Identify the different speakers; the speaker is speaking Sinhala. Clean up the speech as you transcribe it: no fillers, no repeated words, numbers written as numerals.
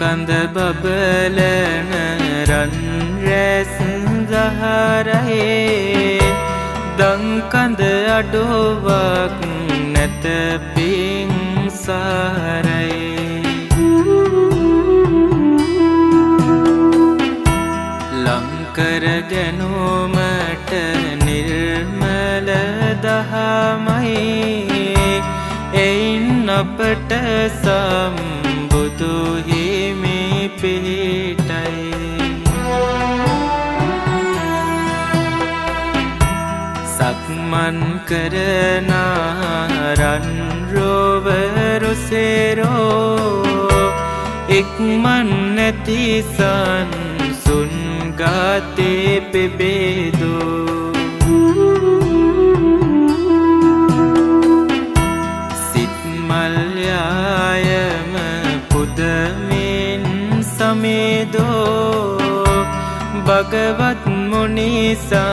Speaker 1: කඳ බබලන රන් රැස් දහරේ දං කඳ අඩුවක් නැත පිංසාරේ ලංකර ගැනුමට නිර්මල දහමයි එයින් අපට සම්බුදු හිමි පිහිටයි සක්මන් කරන රන් රොවරු සේරෝ ඉක්මන් නැති සංසුන් ගාතේ පෙබේදෝ සිත් මල්යායම පුදමින් සමේදෝ භගවත් මුනිසා